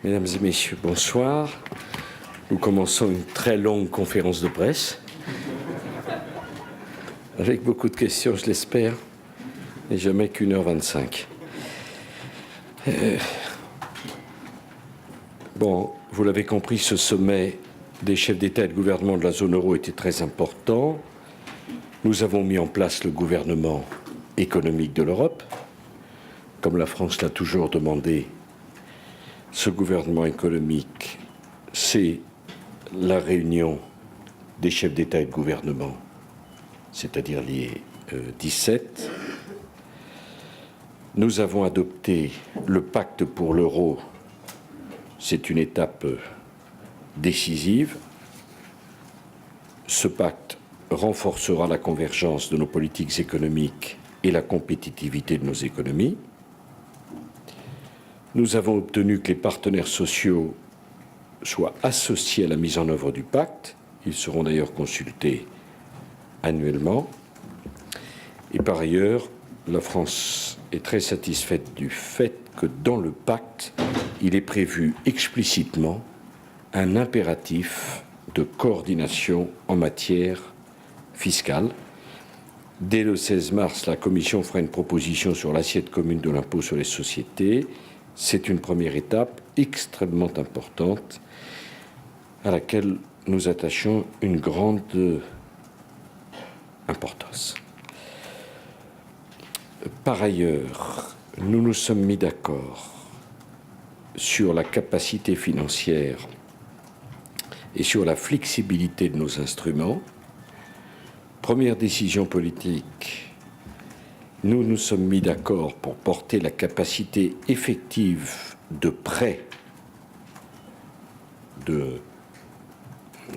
Mesdames et messieurs, bonsoir. Nous commençons une très longue conférence de presse, avec beaucoup de questions, je l'espère, et jamais qu'1h25. Bon, vous l'avez compris, ce sommet des chefs d'État et de gouvernement de la zone euro était très important. Nous avons mis en place le gouvernement économique de l'Europe. Comme la France l'a toujours demandé, ce gouvernement économique, c'est la réunion des chefs d'État et de gouvernement, c'est-à-dire les 17. Nous avons adopté le pacte pour l'euro. C'est une étape décisive. Ce pacte renforcera la convergence de nos politiques économiques et la compétitivité de nos économies. Nous avons obtenu que les partenaires sociaux soient associés à la mise en œuvre du pacte. Ils seront d'ailleurs consultés annuellement. Et par ailleurs, la France est très satisfaite du fait que dans le pacte, il est prévu explicitement un impératif de coordination en matière fiscale. Dès le 16 mars, la Commission fera une proposition sur l'assiette commune de l'impôt sur les sociétés. C'est une première étape extrêmement importante à laquelle nous attachons une grande importance. Par ailleurs, nous nous sommes mis d'accord sur la capacité financière et sur la flexibilité de nos instruments. Première décision politique, nous nous sommes mis d'accord pour porter la capacité effective de prêt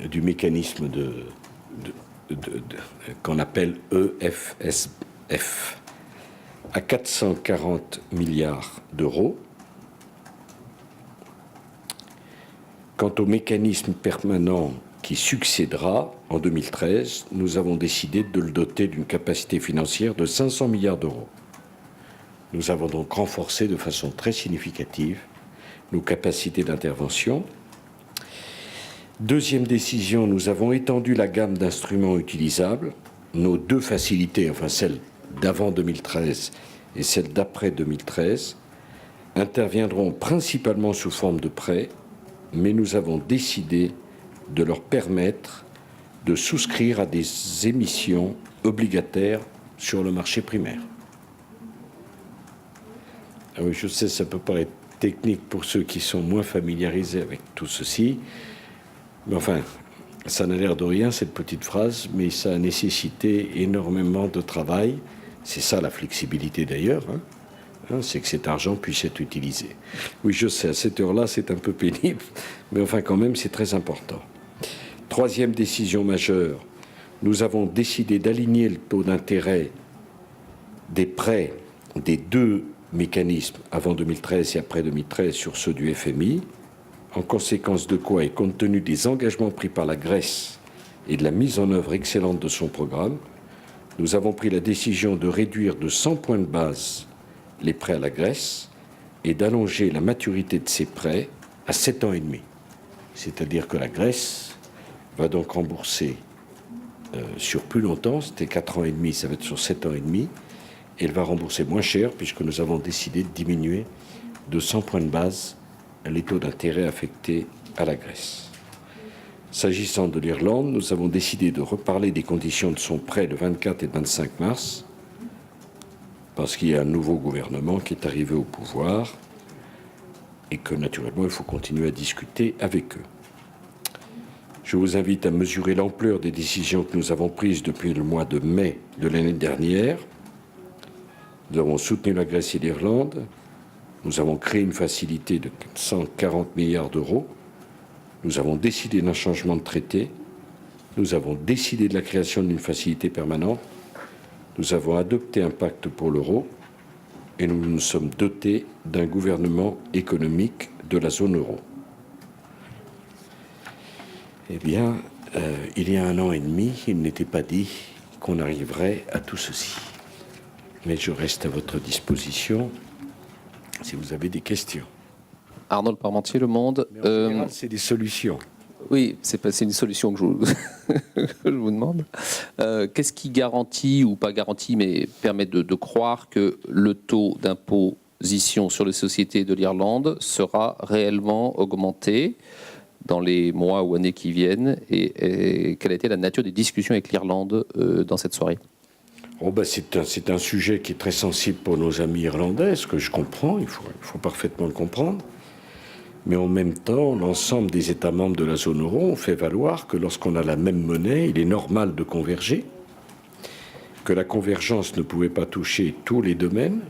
du mécanisme qu'on appelle EFSF à 440 milliards d'euros. Quant au mécanisme permanent qui succédera en 2013, nous avons décidé de le doter d'une capacité financière de 500 milliards d'euros. Nous avons donc renforcé de façon très significative nos capacités d'intervention. Deuxième décision, nous avons étendu la gamme d'instruments utilisables. Nos deux facilités, enfin celle d'avant 2013 et celle d'après 2013, interviendront principalement sous forme de prêts, mais nous avons décidé de leur permettre de souscrire à des émissions obligataires sur le marché primaire. Ah oui, je sais, ça peut paraître technique pour ceux qui sont moins familiarisés avec tout ceci, mais enfin, ça n'a l'air de rien, cette petite phrase, mais ça a nécessité énormément de travail. C'est ça la flexibilité d'ailleurs, c'est que cet argent puisse être utilisé. Oui, je sais, à cette heure-là, c'est un peu pénible, mais enfin quand même, c'est très important. Troisième décision majeure, nous avons décidé d'aligner le taux d'intérêt des prêts des deux mécanismes avant 2013 et après 2013 sur ceux du FMI, en conséquence de quoi, et compte tenu des engagements pris par la Grèce et de la mise en œuvre excellente de son programme, nous avons pris la décision de réduire de 100 points de base les prêts à la Grèce et d'allonger la maturité de ces prêts à 7 ans et demi. C'est-à-dire que la Grèce va donc rembourser sur plus longtemps, c'était 4 ans et demi, ça va être sur 7 ans et demi, et elle va rembourser moins cher puisque nous avons décidé de diminuer de 100 points de base les taux d'intérêt affectés à la Grèce. S'agissant de l'Irlande, nous avons décidé de reparler des conditions de son prêt le 24 et le 25 mars, parce qu'il y a un nouveau gouvernement qui est arrivé au pouvoir et que, naturellement, il faut continuer à discuter avec eux. Je vous invite à mesurer l'ampleur des décisions que nous avons prises depuis le mois de mai de l'année dernière. Nous avons soutenu la Grèce et l'Irlande. Nous avons créé une facilité de 140 milliards d'euros. Nous avons décidé d'un changement de traité. Nous avons décidé de la création d'une facilité permanente. Nous avons adopté un pacte pour l'euro et nous nous sommes dotés d'un gouvernement économique de la zone euro. Eh bien, il y a 1 an et demi, il n'était pas dit qu'on arriverait à tout ceci. Mais je reste à votre disposition si vous avez des questions. Arnaud Parmentier, Le Monde. Mais en général, c'est des solutions. Oui, c'est une solution que je vous demande. Qu'est-ce qui garantit, ou pas garantit, mais permet de croire que le taux d'imposition sur les sociétés de l'Irlande sera réellement augmenté dans les mois ou années qui viennent, et quelle a été la nature des discussions avec l'Irlande dans cette soirée? C'est un sujet qui est très sensible pour nos amis irlandais, ce que je comprends, il faut parfaitement le comprendre. Mais en même temps, l'ensemble des États membres de la zone euro ont fait valoir que lorsqu'on a la même monnaie, il est normal de converger, que la convergence ne pouvait pas toucher tous les domaines,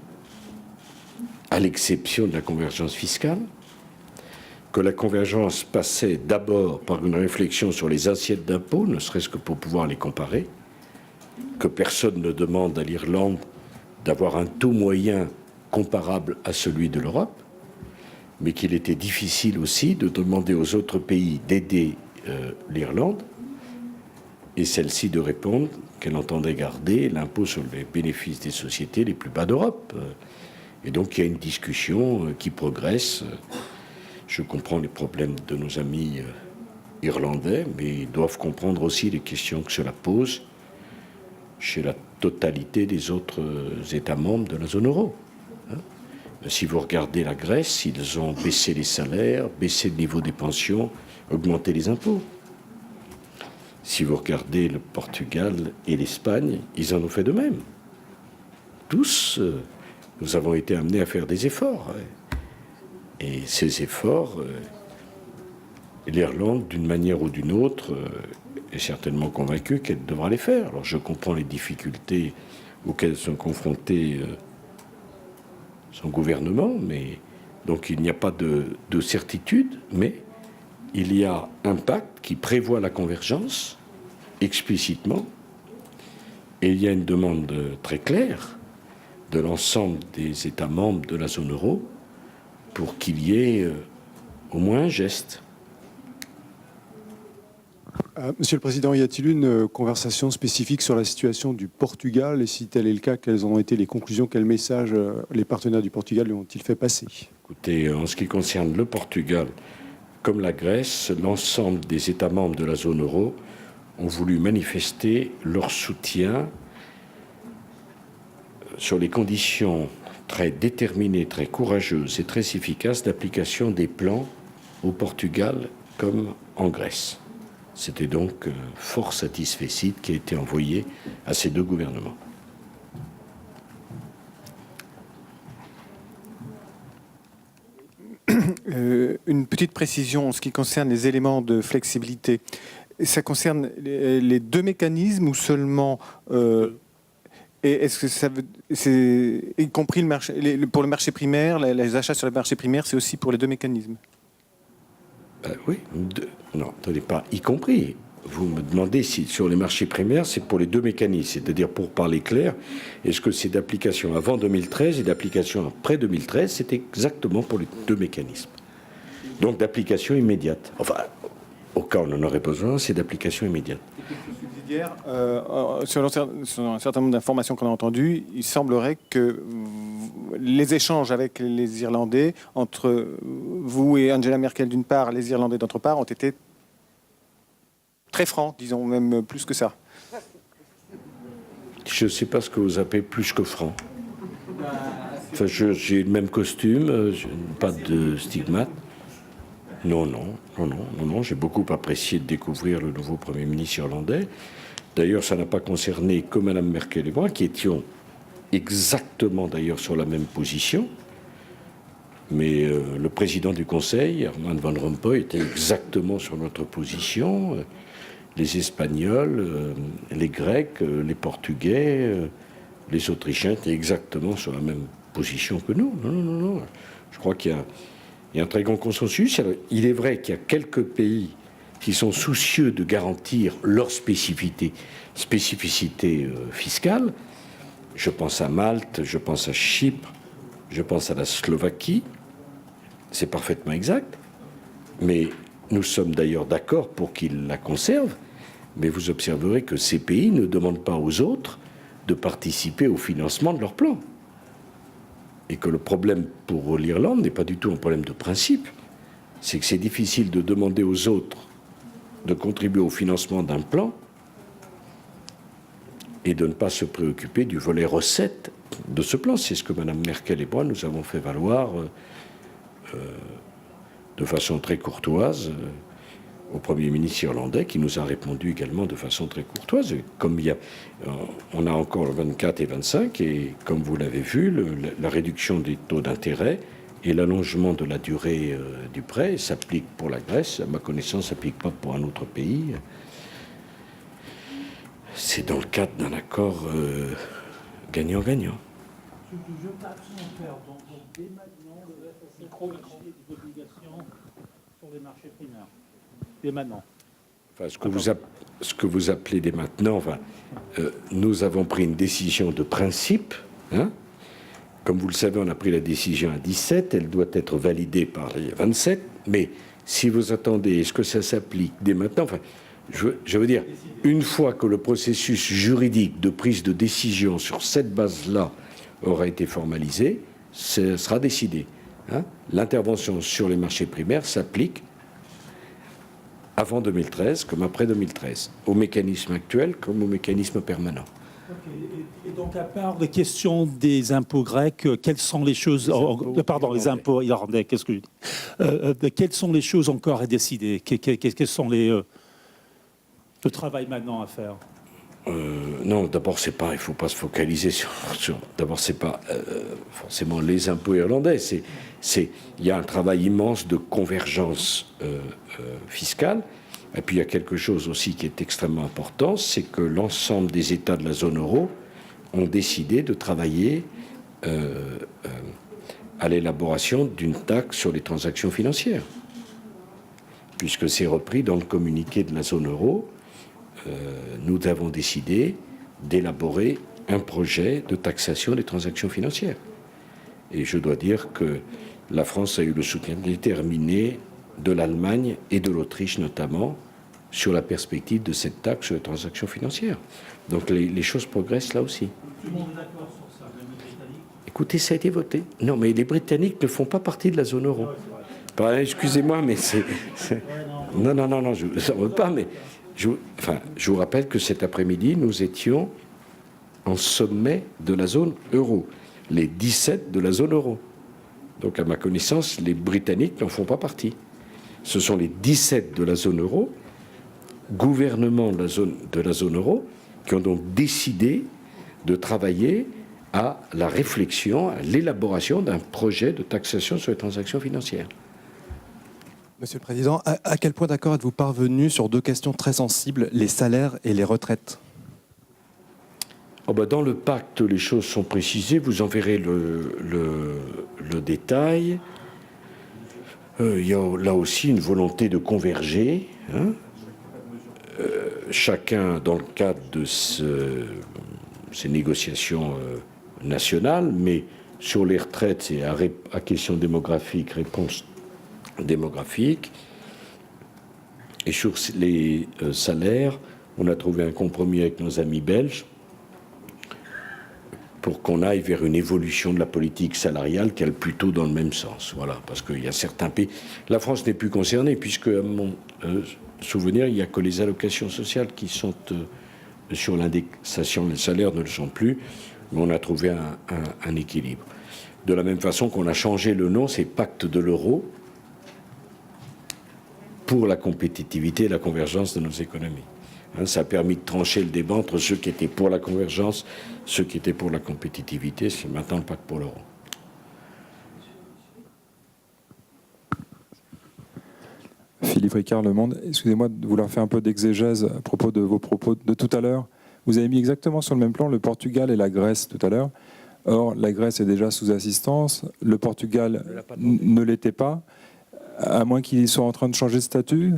à l'exception de la convergence fiscale, que la convergence passait d'abord par une réflexion sur les assiettes d'impôts, ne serait-ce que pour pouvoir les comparer, que personne ne demande à l'Irlande d'avoir un taux moyen comparable à celui de l'Europe, mais qu'il était difficile aussi de demander aux autres pays d'aider l'Irlande, et celle-ci de répondre qu'elle entendait garder l'impôt sur les bénéfices des sociétés les plus bas d'Europe. Et donc il y a une discussion qui progresse. Je comprends les problèmes de nos amis irlandais, mais ils doivent comprendre aussi les questions que cela pose chez la totalité des autres États membres de la zone euro. Si vous regardez la Grèce, ils ont baissé les salaires, baissé le niveau des pensions, augmenté les impôts. Si vous regardez le Portugal et l'Espagne, ils en ont fait de même. Tous, nous avons été amenés à faire des efforts. Et ces efforts, l'Irlande, d'une manière ou d'une autre, est certainement convaincue qu'elle devra les faire. Alors je comprends les difficultés auxquelles sont confrontés son gouvernement, mais donc il n'y a pas de certitude, mais il y a un pacte qui prévoit la convergence explicitement, et il y a une demande très claire de l'ensemble des États membres de la zone euro pour qu'il y ait au moins un geste. Monsieur le Président, y a-t-il une conversation spécifique sur la situation du Portugal? Et si tel est le cas, quelles ont été les conclusions, quels messages les partenaires du Portugal lui ont-ils fait passer? Écoutez, en ce qui concerne le Portugal, comme la Grèce, l'ensemble des États membres de la zone euro ont voulu manifester leur soutien sur les conditions très déterminées, très courageuses et très efficaces d'application des plans au Portugal comme en Grèce. C'était donc fort satisfecit qui a été envoyé à ces deux gouvernements. Une petite précision en ce qui concerne les éléments de flexibilité. Ça concerne les deux mécanismes ou seulement... et est-ce que ça veut... y compris le marché, pour le marché primaire, les achats sur le marché primaire, c'est aussi pour les deux mécanismes? Oui, non, attendez pas, y compris. Vous me demandez si sur les marchés primaires, c'est pour les deux mécanismes, c'est-à-dire pour parler clair, est-ce que c'est d'application avant 2013 et d'application après 2013? C'est exactement pour les deux mécanismes. Donc d'application immédiate. Enfin, au cas où on en aurait besoin, c'est d'application immédiate. Subsidiaire, sur un certain nombre d'informations qu'on a entendues, il semblerait que les échanges avec les Irlandais, entre vous et Angela Merkel d'une part, les Irlandais d'autre part, ont été très francs, disons même plus que ça. Je ne sais pas ce que vous appelez plus que franc. Enfin, j'ai le même costume, pas de stigmate. Non, j'ai beaucoup apprécié de découvrir le nouveau Premier ministre irlandais. D'ailleurs, ça n'a pas concerné que Mme Merkel et moi, qui étions exactement d'ailleurs sur la même position. Mais le président du Conseil, Herman Van Rompuy, était exactement sur notre position. Les Espagnols, les Grecs, les Portugais, les Autrichiens étaient exactement sur la même position que nous. Non. Je crois qu'il y a un très grand consensus. Alors, il est vrai qu'il y a quelques pays qui sont soucieux de garantir leur spécificité fiscale. Je pense à Malte, je pense à Chypre, je pense à la Slovaquie. C'est parfaitement exact. Mais nous sommes d'ailleurs d'accord pour qu'ils la conservent. Mais vous observerez que ces pays ne demandent pas aux autres de participer au financement de leur plan. Et que le problème pour l'Irlande n'est pas du tout un problème de principe. c'est que c'est difficile de demander aux autres de contribuer au financement d'un plan et de ne pas se préoccuper du volet recettes de ce plan. C'est ce que Mme Merkel et moi, nous avons fait valoir de façon très courtoise au Premier ministre irlandais, qui nous a répondu également de façon très courtoise. Et comme on a encore le 24 et 25, et comme vous l'avez vu, la réduction des taux d'intérêt et l'allongement de la durée du prêt s'applique pour la Grèce. À ma connaissance, ne s'applique pas pour un autre pays. C'est dans le cadre d'un accord gagnant-gagnant. Dès maintenant, le FSF fait des obligations sur les marchés primaires. Dès maintenant. Enfin, ce que vous appelez dès maintenant, enfin, nous avons pris une décision de principe. Hein. Comme vous le savez, on a pris la décision à 17, elle doit être validée par les 27, mais si vous attendez, est-ce que ça s'applique dès maintenant, enfin, je veux dire, une fois que le processus juridique de prise de décision sur cette base-là aura été formalisé, ce sera décidé. Hein. L'intervention sur les marchés primaires s'applique avant 2013 comme après 2013, au mécanisme actuel comme au mécanisme permanent. Okay. Et donc, à part les questions des impôts grecs, quelles sont les choses... les impôts irlandais, qu'est-ce que je dis quelles sont les choses encore à décider? Quels sont le travail maintenant à faire? Non, d'abord, c'est pas, il ne faut pas se focaliser sur d'abord, c'est pas forcément les impôts irlandais. Il y a un travail immense de convergence fiscale. Et puis, il y a quelque chose aussi qui est extrêmement important, c'est que l'ensemble des États de la zone euro ont décidé de travailler à l'élaboration d'une taxe sur les transactions financières, puisque c'est repris dans le communiqué de la zone euro. Nous avons décidé d'élaborer un projet de taxation des transactions financières. Et je dois dire que la France a eu le soutien déterminé de l'Allemagne et de l'Autriche notamment sur la perspective de cette taxe sur les transactions financières. Donc les choses progressent là aussi. Tout le monde est d'accord sur ça, même les Britanniques. Écoutez, ça a été voté. Non, mais les Britanniques ne font pas partie de la zone euro. Excusez-moi, mais c'est... Non, je ne le veux pas, mais... Je vous rappelle que cet après-midi, nous étions en sommet de la zone euro, les 17 de la zone euro. Donc, à ma connaissance, les Britanniques n'en font pas partie. Ce sont les 17 de la zone euro, gouvernements de la zone euro, qui ont donc décidé de travailler à la réflexion, à l'élaboration d'un projet de taxation sur les transactions financières. Monsieur le Président, à quel point d'accord êtes-vous parvenu sur deux questions très sensibles, les salaires et les retraites? Dans le pacte, les choses sont précisées. Vous en verrez le détail. Il y a là aussi une volonté de converger. Hein. Chacun dans le cadre de ces négociations nationales, mais sur les retraites, c'est à question démographique, réponse démographique. Et sur les salaires, on a trouvé un compromis avec nos amis belges pour qu'on aille vers une évolution de la politique salariale qui aille plutôt dans le même sens. Voilà, parce qu'il y a certains pays... La France n'est plus concernée, puisque, à mon souvenir, il n'y a que les allocations sociales qui sont sur l'indexation. Les salaires ne le sont plus, mais on a trouvé un équilibre. De la même façon qu'on a changé le nom, c'est Pacte de l'euro, pour la compétitivité et la convergence de nos économies. Ça a permis de trancher le débat entre ceux qui étaient pour la convergence, ceux qui étaient pour la compétitivité. C'est maintenant le pacte pour l'euro. Philippe Ricard, Le Monde. Excusez-moi de vouloir faire un peu d'exégèse à propos de vos propos de tout à l'heure. Vous avez mis exactement sur le même plan le Portugal et la Grèce tout à l'heure. Or, la Grèce est déjà sous assistance, le Portugal ne l'était pas. À moins qu'ils soient en train de changer de statut?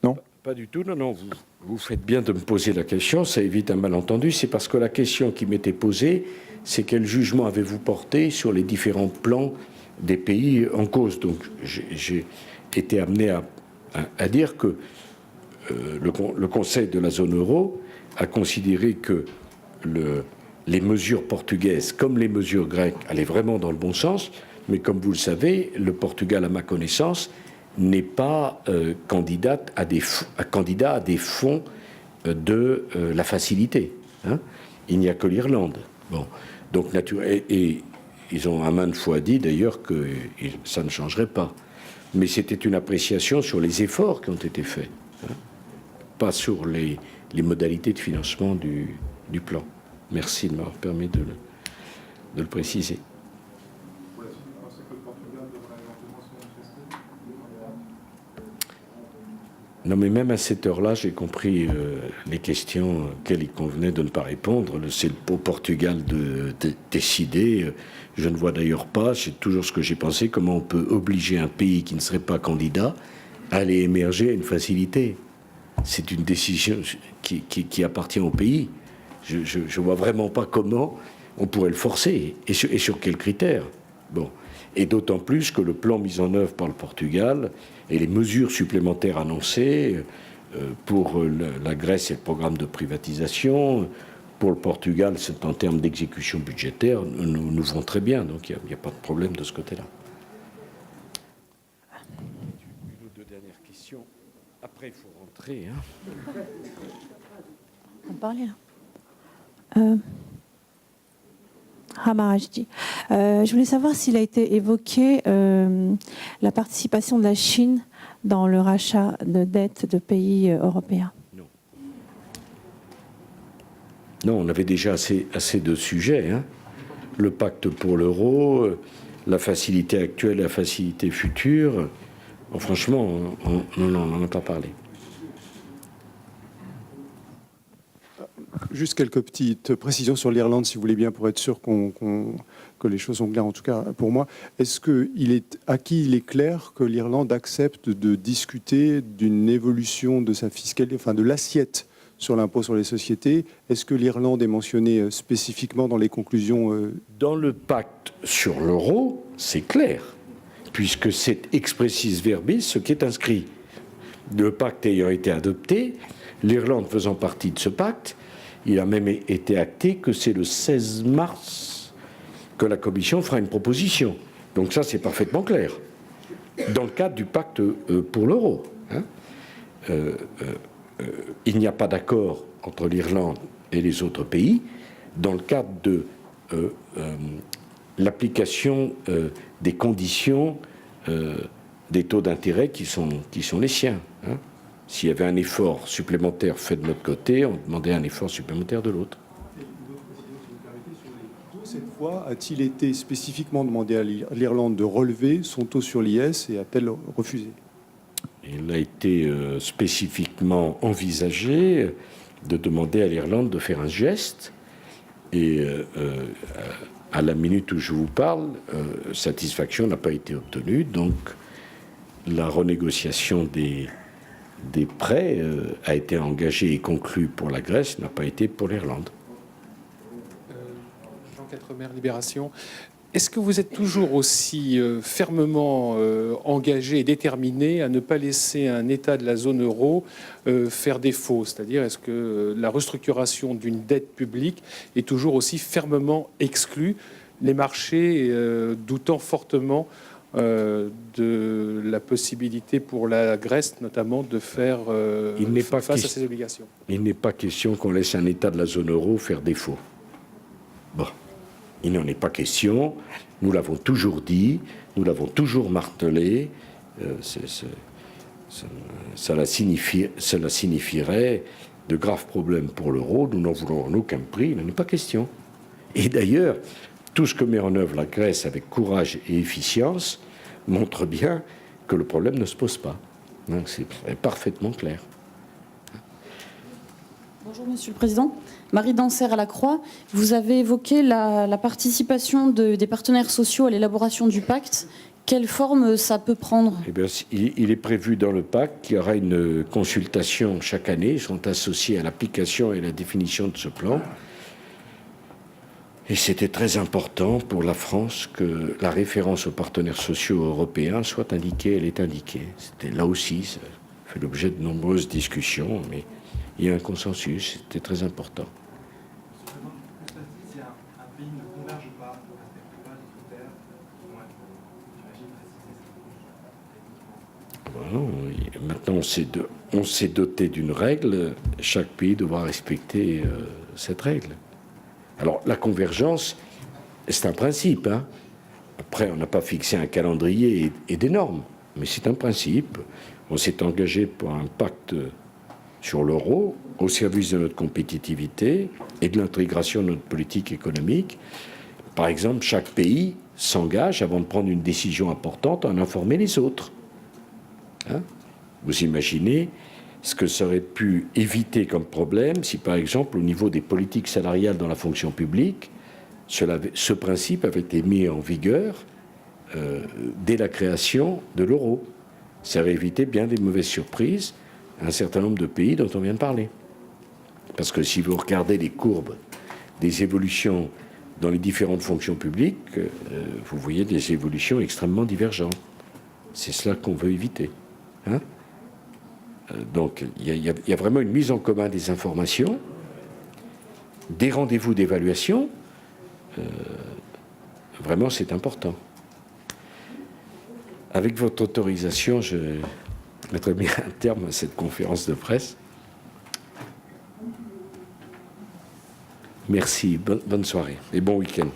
Non. Pas du tout, non. Vous faites bien de me poser la question, ça évite un malentendu. C'est parce que la question qui m'était posée, c'est quel jugement avez-vous porté sur les différents plans des pays en cause. Donc j'ai été amené à dire que le Conseil de la zone euro a considéré que les mesures portugaises, comme les mesures grecques, allaient vraiment dans le bon sens. Mais comme vous le savez, le Portugal, à ma connaissance, n'est pas candidat à des fonds de la facilité. Hein. Il n'y a que l'Irlande. Bon. Donc, et ils ont à maintes fois dit d'ailleurs que ça ne changerait pas. Mais c'était une appréciation sur les efforts qui ont été faits, hein, pas sur les modalités de financement du plan. Merci de m'avoir permis de le préciser. Non, mais même à cette heure-là, j'ai compris les questions auxquelles il convenait de ne pas répondre. C'est au Portugal de décider. Je ne vois d'ailleurs pas, c'est toujours ce que j'ai pensé, comment on peut obliger un pays qui ne serait pas candidat à aller émerger à une facilité. C'est une décision qui appartient au pays. Je ne vois vraiment pas comment on pourrait le forcer et sur quels critères. Bon. Et d'autant plus que le plan mis en œuvre par le Portugal et les mesures supplémentaires annoncées pour la Grèce et le programme de privatisation, pour le Portugal, c'est en termes d'exécution budgétaire, nous vont très bien. Donc il n'y a pas de problème de ce côté-là. Une ou deux dernières questions. Après, il faut rentrer. Hein. On parlait là. Hamarajdi. Je voulais savoir s'il a été évoqué la participation de la Chine dans le rachat de dettes de pays européens. Non. Non, on avait déjà assez de sujets. Hein. Le pacte pour l'euro, la facilité actuelle, la facilité future. Bon, franchement, on n'en a pas parlé. Juste quelques petites précisions sur l'Irlande, si vous voulez bien, pour être sûr que les choses sont claires, en tout cas pour moi. Est-ce qu'il est acquis, il est clair que l'Irlande accepte de discuter d'une évolution de sa fiscalité, enfin de l'assiette sur l'impôt sur les sociétés? Est-ce que l'Irlande est mentionnée spécifiquement dans les conclusions Dans le pacte sur l'euro, c'est clair, puisque c'est expressis verbis ce qui est inscrit. Le pacte ayant été adopté, l'Irlande faisant partie de ce pacte, il a même été acté que c'est le 16 mars que la Commission fera une proposition. Donc ça, c'est parfaitement clair. Dans le cadre du pacte pour l'euro. Hein. Il n'y a pas d'accord entre l'Irlande et les autres pays dans le cadre de l'application des conditions des taux d'intérêt qui sont les siens. Hein. S'il y avait un effort supplémentaire fait de notre côté, on demandait un effort supplémentaire de l'autre. Cette fois, a-t-il été spécifiquement demandé à l'Irlande de relever son taux sur l'IS et a-t-elle refusé? Il a été spécifiquement envisagé de demander à l'Irlande de faire un geste. Et à la minute où je vous parle, satisfaction n'a pas été obtenue. Donc la renégociation des prêts a été engagée et conclue pour la Grèce, n'a pas été pour l'Irlande. Jean Quatremer, Libération. Est-ce que vous êtes toujours aussi fermement engagé et déterminé à ne pas laisser un État de la zone euro faire défaut? C'est-à-dire, est-ce que la restructuration d'une dette publique est toujours aussi fermement exclue, les marchés doutant fortement de la possibilité pour la Grèce, notamment, de faire face à ses obligations? Il n'est pas question qu'on laisse un État de la zone euro faire défaut. Bon. Il n'en est pas question. Nous l'avons toujours dit, nous l'avons toujours martelé. Cela signifierait de graves problèmes pour l'euro. Nous n'en voulons en aucun prix. Il n'en est pas question. Et d'ailleurs, tout ce que met en œuvre la Grèce avec courage et efficience montre bien que le problème ne se pose pas. Donc c'est parfaitement clair. Bonjour Monsieur le Président. Marie Danser à la Croix. Vous avez évoqué la participation des partenaires sociaux à l'élaboration du pacte. Quelle forme ça peut prendre? Eh bien, il est prévu dans le pacte qu'il y aura une consultation chaque année. Ils sont associés à l'application et à la définition de ce plan. Et c'était très important pour la France que la référence aux partenaires sociaux européens soit indiquée. Elle est indiquée. C'était là aussi, ça fait l'objet de nombreuses discussions, mais il y a un consensus, c'était très important. Si un pays ne converge pas, ne respecte pas les critères qui vont être, j'imagine, précisés. Non, maintenant, on s'est doté d'une règle. Chaque pays devra respecter cette règle. Alors, la convergence, c'est un principe. Hein. Après, on n'a pas fixé un calendrier et des normes, mais c'est un principe. On s'est engagé pour un pacte sur l'euro au service de notre compétitivité et de l'intégration de notre politique économique. Par exemple, chaque pays s'engage, avant de prendre une décision importante, à en informer les autres. Hein? Vous imaginez ce que ça aurait pu éviter comme problème si, par exemple, au niveau des politiques salariales dans la fonction publique, ce principe avait été mis en vigueur dès la création de l'euro. Ça aurait évité bien des mauvaises surprises à un certain nombre de pays dont on vient de parler. Parce que si vous regardez les courbes des évolutions dans les différentes fonctions publiques, vous voyez des évolutions extrêmement divergentes. C'est cela qu'on veut éviter. Hein? Donc, il y a vraiment une mise en commun des informations, des rendez-vous d'évaluation. Vraiment, c'est important. Avec votre autorisation, je mettrai bien un terme à cette conférence de presse. Merci, bonne soirée et bon week-end.